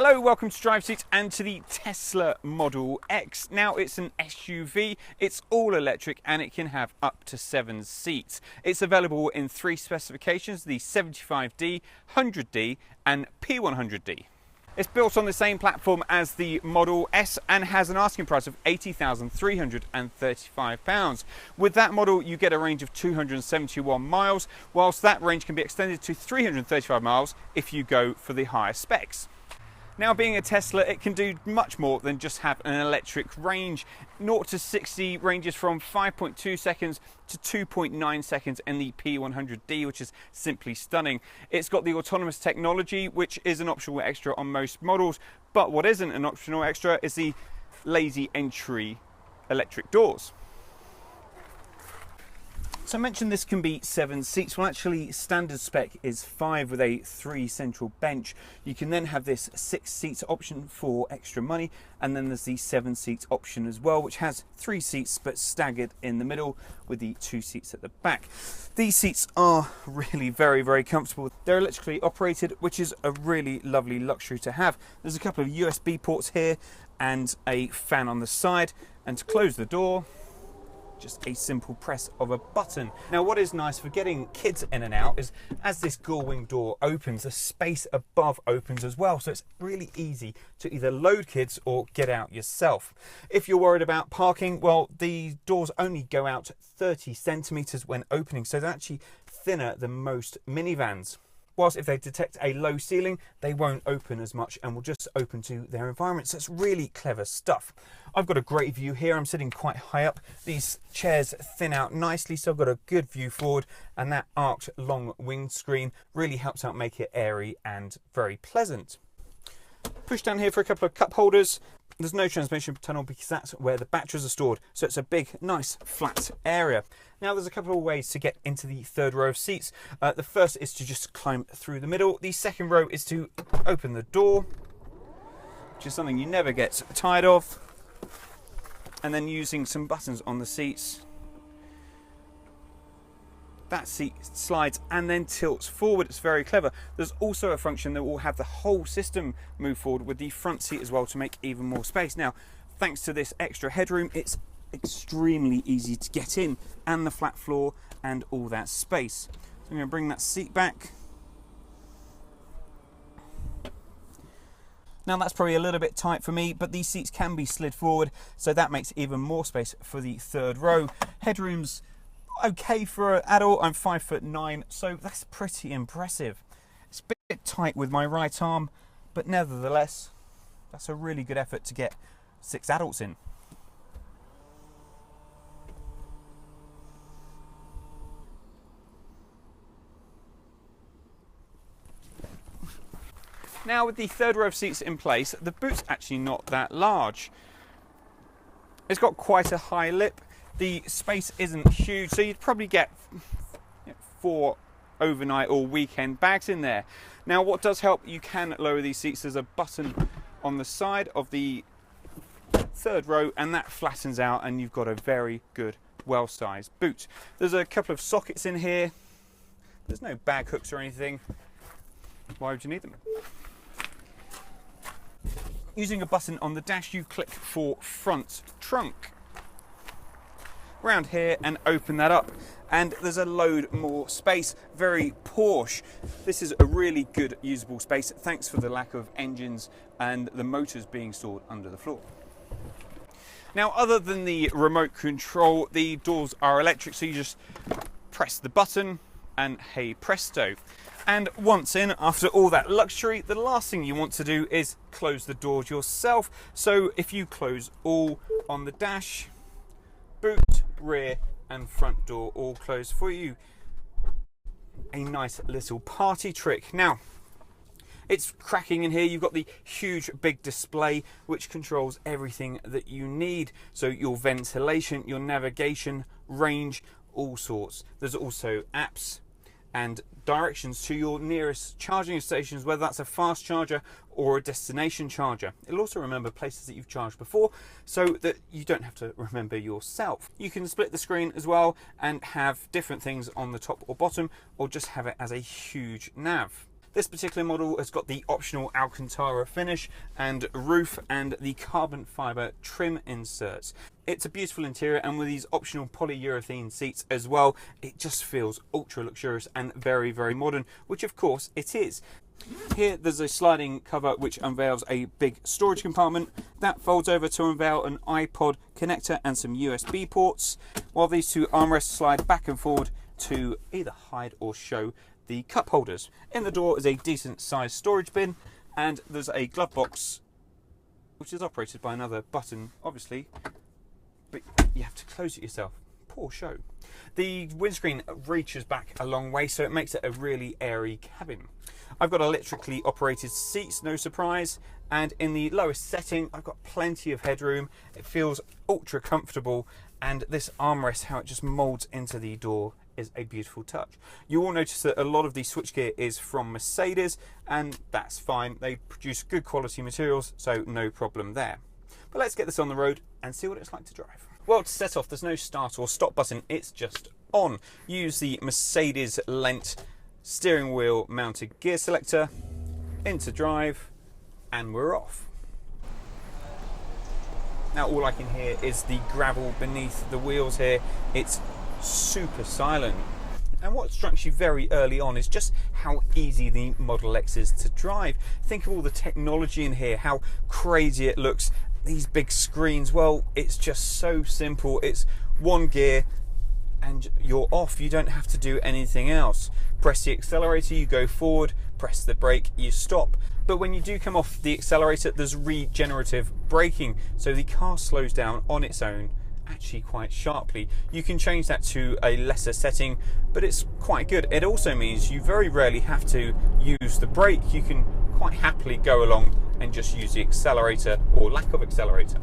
Hello, welcome to Drive Seat and to the Tesla Model X. Now it's an SUV, it's all electric and it can have up to 7 seats. It's available in 3 specifications, the 75D, 100D and P100D. It's built on the same platform as the Model S and has an asking price of £80,335. With that model, you get a range of 271 miles, whilst that range can be extended to 335 miles if you go for the higher specs. Now, being a Tesla, it can do much more than just have an electric range. 0 to 60 ranges from 5.2 seconds to 2.9 seconds in the P100D, which is simply stunning. It's got the autonomous technology, which is an optional extra on most models, but what isn't an optional extra is the lazy entry electric doors. So I mentioned this can be 7 seats. Well, actually, standard spec is 5 with a 3 central bench. You can then have this 6 seats option for extra money, and then there's the 7 seats option as well, which has 3 seats but staggered in the middle with the 2 seats at the back. These seats are really very comfortable. They're electrically operated, which is a really lovely luxury to have. There's a couple of USB ports here and a fan on the side, and to close the door, just a simple press of a button. Now, what is nice for getting kids in and out is as this gull-wing door opens, the space above opens as well, so it's really easy to either load kids or get out yourself. If you're worried about parking, well, the doors only go out 30 centimeters when opening, so they're actually thinner than most minivans. Whilst if they detect a low ceiling, they won't open as much and will just open to their environment. So it's really clever stuff. I've got a great view here. I'm sitting quite high up. These chairs thin out nicely, so I've got a good view forward, and that arched long windscreen really helps out make it airy and very pleasant. Push down here for a couple of cup holders. There's no transmission tunnel because that's where the batteries are stored, so it's a big, nice, flat area. Now, there's a couple of ways to get into the third row of seats. The first is to just climb through the middle. The second row is to open the door, which is something you never get tired of, and then using some buttons on the seats, that seat slides and then tilts forward. It's very clever. There's also a function that will have the whole system move forward with the front seat as well to make even more space. Now, thanks to this extra headroom, it's extremely easy to get in, and the flat floor and all that space. So I'm going to bring that seat back. Now, that's probably a little bit tight for me, but these seats can be slid forward, so that makes even more space for the third row. Headroom's okay for an adult. I'm 5'9", so that's pretty impressive. It's a bit tight with my right arm, but nevertheless, that's a really good effort to get 6 adults in. Now, with the third row of seats in place, the boot's actually not that large. It's got quite a high lip. The space isn't huge, so you'd probably get 4 overnight or weekend bags in there. Now, what does help, you can lower these seats. There's a button on the side of the third row, and that flattens out, and you've got a very good, well-sized boot. There's a couple of sockets in here. There's no bag hooks or anything. Why would you need them? Using a button on the dash, you click for front trunk. Round here and open that up, and there's a load more space. Very Porsche. This is a really good usable space, thanks for the lack of engines and the motors being stored under the floor. Now, other than the remote control, the doors are electric, so you just press the button and hey presto. And once in, after all that luxury, the last thing you want to do is close the doors yourself. So if you close all on the dash, boot, rear and front door all closed for you. A nice little party trick. Now, it's cracking in here. You've got the huge big display which controls everything that you need. So your ventilation, your navigation, range, all sorts. There's also apps and directions to your nearest charging stations, whether that's a fast charger or a destination charger. It'll also remember places that you've charged before, so that you don't have to remember yourself. You can split the screen as well and have different things on the top or bottom, or just have it as a huge nav. This particular model has got the optional Alcantara finish and roof and the carbon fibre trim inserts. It's a beautiful interior, and with these optional polyurethane seats as well, it just feels ultra luxurious and very, very modern, which of course it is. Here there's a sliding cover which unveils a big storage compartment that folds over to unveil an iPod connector and some USB ports, while these two armrests slide back and forward to either hide or show the cup holders. In the door is a decent sized storage bin, and there's a glove box which is operated by another button, obviously, but you have to close it yourself. Poor show. The windscreen reaches back a long way, so it makes it a really airy cabin. I've got electrically operated seats, no surprise, and in the lowest setting I've got plenty of headroom. It feels ultra comfortable, and this armrest, how it just molds into the door, is a beautiful touch. You will notice that a lot of the switchgear is from Mercedes, and that's fine. They produce good quality materials, so no problem there. But let's get this on the road and see what it's like to drive. Well, to set off, there's no start or stop button, it's just on. Use the Mercedes Lent steering wheel mounted gear selector, into drive, and we're off. Now all I can hear is the gravel beneath the wheels here. It's super silent. And what strikes you very early on is just how easy the Model X is to drive. Think of all the technology in here, how crazy it looks. These big screens, well, it's just so simple. It's one gear and you're off. You don't have to do anything else. Press the accelerator, you go forward. Press the brake, you stop. But when you do come off the accelerator, there's regenerative braking, so the car slows down on its own, actually quite sharply. You can change that to a lesser setting, but it's quite good. It also means you very rarely have to use the brake. You can quite happily go along and just use the accelerator or lack of accelerator.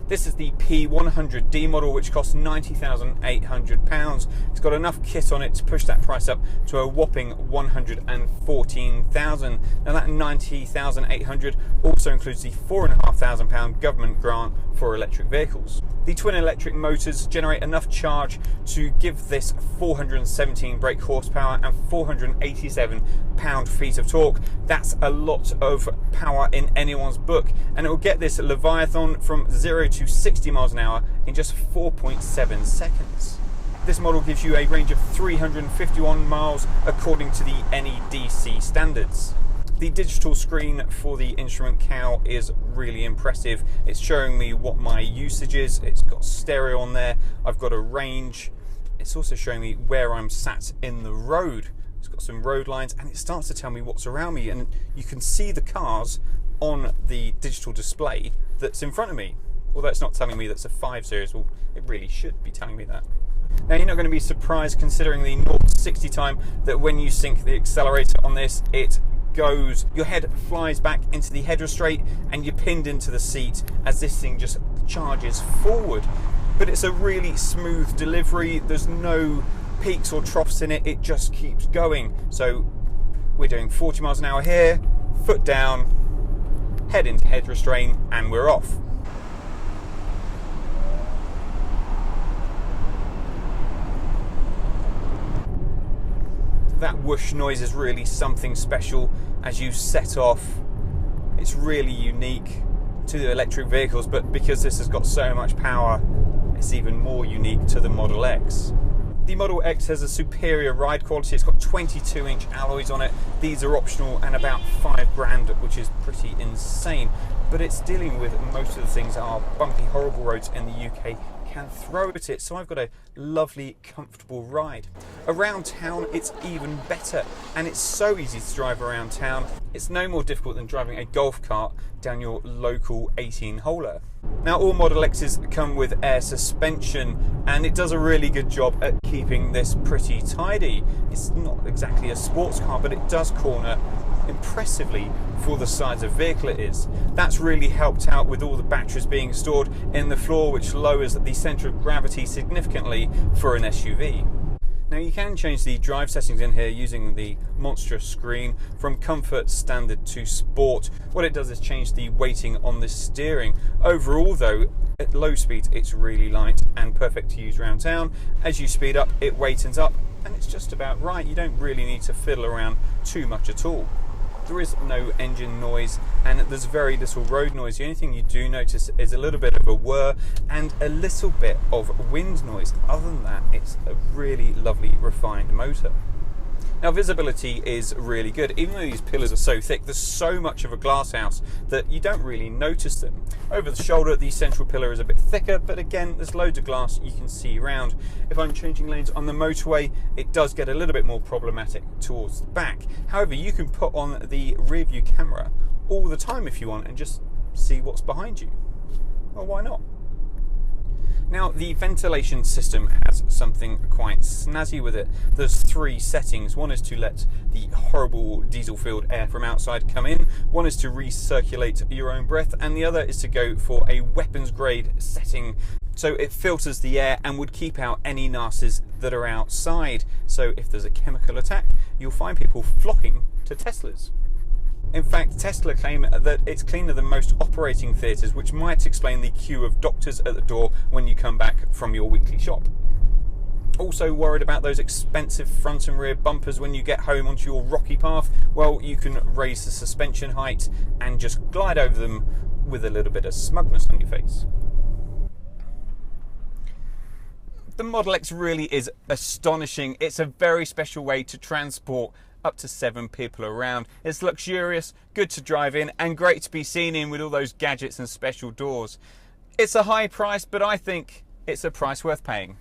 This is the P100D model, which costs £90,800. It's got enough kit on it to push that price up to a whopping £114,000. Now that £90,800 also includes the £4,500 government grant for electric vehicles. The twin electric motors generate enough charge to give this 417 brake horsepower and 487 pound-feet of torque. That's a lot of power in anyone's book, and it will get this Leviathan from 0 to 60 miles an hour in just 4.7 seconds. This model gives you a range of 351 miles according to the NEDC standards. The digital screen for the instrument cowl is really impressive. It's showing me what my usage is. It's got stereo on there. I've got a range. It's also showing me where I'm sat in the road. It's got some road lines, and it starts to tell me what's around me, and you can see the cars on the digital display that's in front of me. Although it's not telling me that's a 5 Series, well, it really should be telling me that. Now, you're not going to be surprised, considering the 0 to 60 time, that when you sink the accelerator on this, it goes. Your head flies back into the head restraint and you're pinned into the seat as this thing just charges forward. But it's a really smooth delivery. There's no peaks or troughs in it. It just keeps going. So we're doing 40 miles an hour here, foot down, head into head restraint, and we're off. That whoosh noise is really something special as you set off. It's really unique to the electric vehicles, but because this has got so much power, it's even more unique to the Model X. The Model X has a superior ride quality. It's got 22-inch alloys on it. These are optional and about £5,000, which is pretty insane. But it's dealing with most of the things that our bumpy, horrible roads in the UK can throw at it, so I've got a lovely, comfortable ride. Around town, it's even better, and it's so easy to drive around town. It's no more difficult than driving a golf cart down your local 18-holer. Now, all Model X's come with air suspension, and it does a really good job at keeping this pretty tidy. It's not exactly a sports car, but it does corner impressively for the size of vehicle it is. That's really helped out with all the batteries being stored in the floor, which lowers the centre of gravity significantly for an SUV. Now, you can change the drive settings in here using the monstrous screen from comfort, standard to sport. What it does is change the weighting on the steering. Overall though, at low speed it's really light and perfect to use around town. As you speed up, it weightens up, and it's just about right. You don't really need to fiddle around too much at all. There is no engine noise and there's very little road noise. The only thing you do notice is a little bit of a whir and a little bit of wind noise. Other than that, it's a really lovely refined motor. Now, visibility is really good. Even though these pillars are so thick, there's so much of a glass house that you don't really notice them. Over the shoulder, the central pillar is a bit thicker, but again, there's loads of glass you can see around. If I'm changing lanes on the motorway, it does get a little bit more problematic towards the back. However, you can put on the rear view camera all the time if you want and just see what's behind you. Well, why not? Now, the ventilation system has something quite snazzy with it. There's 3 settings. One is to let the horrible diesel-filled air from outside come in, one is to recirculate your own breath, and the other is to go for a weapons-grade setting. So it filters the air and would keep out any nasties that are outside. So if there's a chemical attack, you'll find people flocking to Teslas. In fact, Tesla claim that it's cleaner than most operating theatres, which might explain the queue of doctors at the door when you come back from your weekly shop. Also worried about those expensive front and rear bumpers when you get home onto your rocky path? Well, you can raise the suspension height and just glide over them with a little bit of smugness on your face. The Model X really is astonishing. It's a very special way to transport up to 7 people around. It's luxurious, good to drive in, and great to be seen in with all those gadgets and special doors. It's a high price, but I think it's a price worth paying.